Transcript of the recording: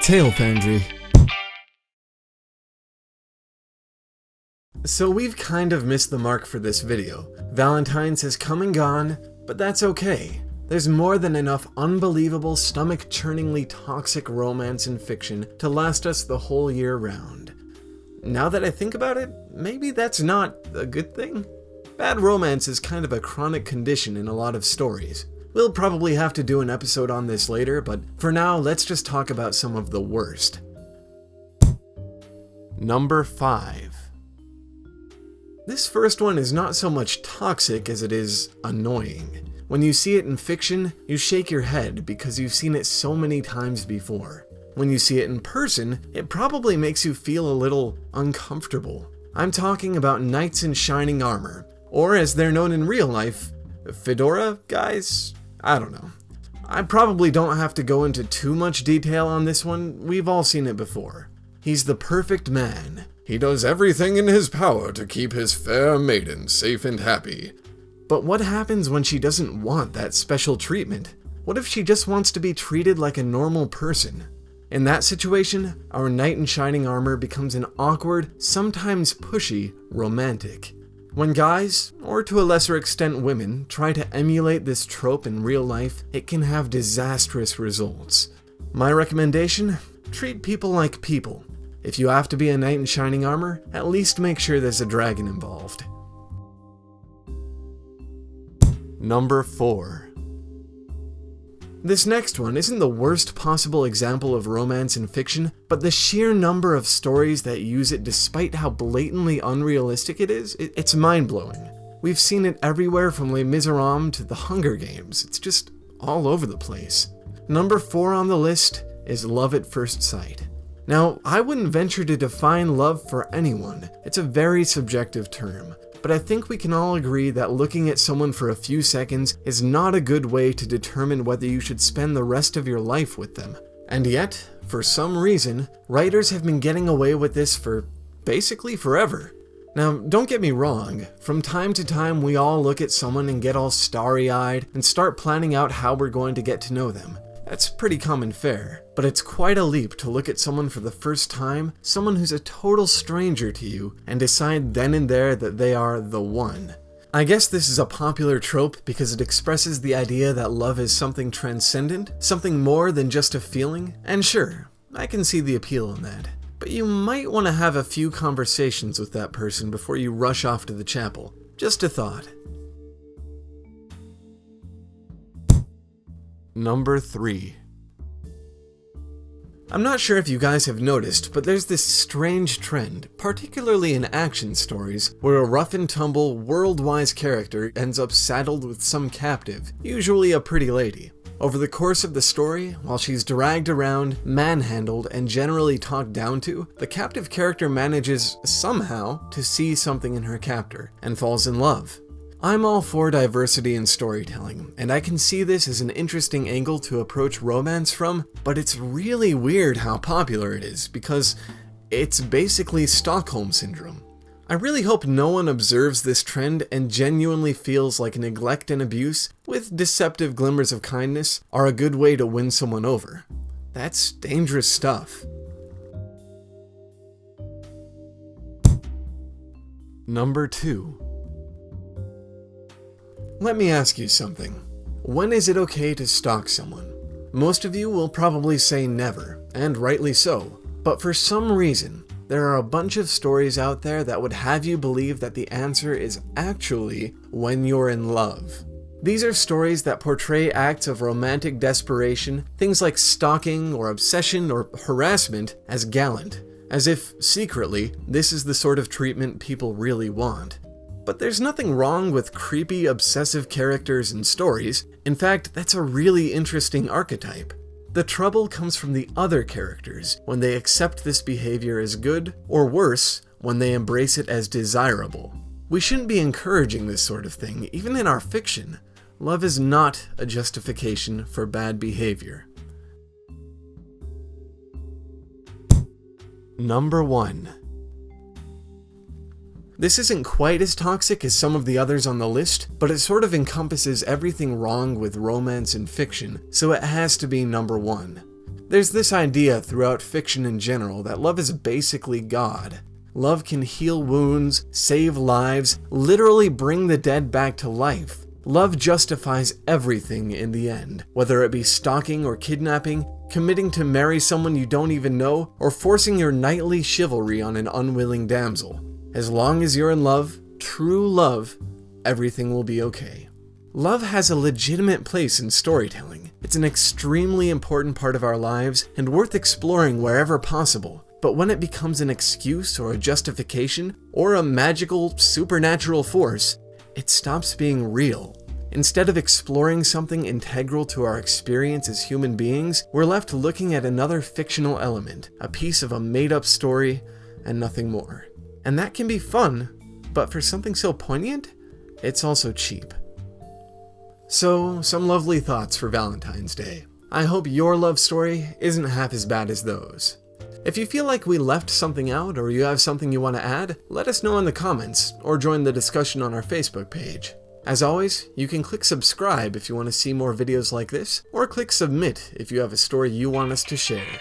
Tale Foundry. So we've kind of missed the mark for this video. Valentine's has come and gone, but that's okay. There's more than enough unbelievable, stomach-churningly toxic romance and fiction to last us the whole year round. Now that I think about it, maybe that's not a good thing. Bad romance is kind of a chronic condition in a lot of stories. We'll probably have to do an episode on this later, but for now, let's just talk about some of the worst. Number 5. This first one is not so much toxic as it is annoying. When you see it in fiction, you shake your head because you've seen it so many times before. When you see it in person, it probably makes you feel a little uncomfortable. I'm talking about knights in shining armor, or as they're known in real life, fedora guys? I don't know. I probably don't have to go into too much detail on this one, we've all seen it before. He's the perfect man. He does everything in his power to keep his fair maiden safe and happy. But what happens when she doesn't want that special treatment? What if she just wants to be treated like a normal person? In that situation, our knight in shining armor becomes an awkward, sometimes pushy, romantic. When guys, or to a lesser extent women, try to emulate this trope in real life, it can have disastrous results. My recommendation? Treat people like people. If you have to be a knight in shining armor, at least make sure there's a dragon involved. Number 4. This next one isn't the worst possible example of romance in fiction, but the sheer number of stories that use it despite how blatantly unrealistic it is, it's mind-blowing. We've seen it everywhere from Les Miserables to the Hunger Games. It's just all over the place. Number 4 on the list is love at first sight. Now, I wouldn't venture to define love for anyone. It's a very subjective term. But I think we can all agree that looking at someone for a few seconds is not a good way to determine whether you should spend the rest of your life with them. And yet, for some reason, writers have been getting away with this for basically forever. Now, don't get me wrong, from time to time we all look at someone and get all starry-eyed and start planning out how we're going to get to know them. That's pretty common fare, but it's quite a leap to look at someone for the first time, someone who's a total stranger to you, and decide then and there that they are the one. I guess this is a popular trope because it expresses the idea that love is something transcendent, something more than just a feeling, and sure, I can see the appeal in that. But you might want to have a few conversations with that person before you rush off to the chapel. Just a thought. Number 3. I'm not sure if you guys have noticed, but there's this strange trend, particularly in action stories, where a rough and tumble, world-wise character ends up saddled with some captive, usually a pretty lady. Over the course of the story, while she's dragged around, manhandled, and generally talked down to, the captive character manages, somehow, to see something in her captor, and falls in love. I'm all for diversity in storytelling, and I can see this as an interesting angle to approach romance from, but it's really weird how popular it is, because it's basically Stockholm Syndrome. I really hope no one observes this trend and genuinely feels like neglect and abuse, with deceptive glimmers of kindness, are a good way to win someone over. That's dangerous stuff. Number 2. Let me ask you something. When is it okay to stalk someone? Most of you will probably say never, and rightly so. But for some reason, there are a bunch of stories out there that would have you believe that the answer is actually when you're in love. These are stories that portray acts of romantic desperation, things like stalking or obsession or harassment, as gallant, as if, secretly, this is the sort of treatment people really want. But there's nothing wrong with creepy, obsessive characters in stories. In fact, that's a really interesting archetype. The trouble comes from the other characters, when they accept this behavior as good, or worse, when they embrace it as desirable. We shouldn't be encouraging this sort of thing, even in our fiction. Love is not a justification for bad behavior. Number 1. This isn't quite as toxic as some of the others on the list, but it sort of encompasses everything wrong with romance and fiction, so it has to be number 1. There's this idea throughout fiction in general that love is basically God. Love can heal wounds, save lives, literally bring the dead back to life. Love justifies everything in the end, whether it be stalking or kidnapping, committing to marry someone you don't even know, or forcing your knightly chivalry on an unwilling damsel. As long as you're in love, true love, everything will be okay. Love has a legitimate place in storytelling. It's an extremely important part of our lives and worth exploring wherever possible. But when it becomes an excuse or a justification, or a magical, supernatural force, it stops being real. Instead of exploring something integral to our experience as human beings, we're left looking at another fictional element, a piece of a made-up story, and nothing more. And that can be fun, but for something so poignant, it's also cheap. So, some lovely thoughts for Valentine's Day. I hope your love story isn't half as bad as those. If you feel like we left something out or you have something you want to add, let us know in the comments or join the discussion on our Facebook page. As always, you can click subscribe if you want to see more videos like this, or click submit if you have a story you want us to share.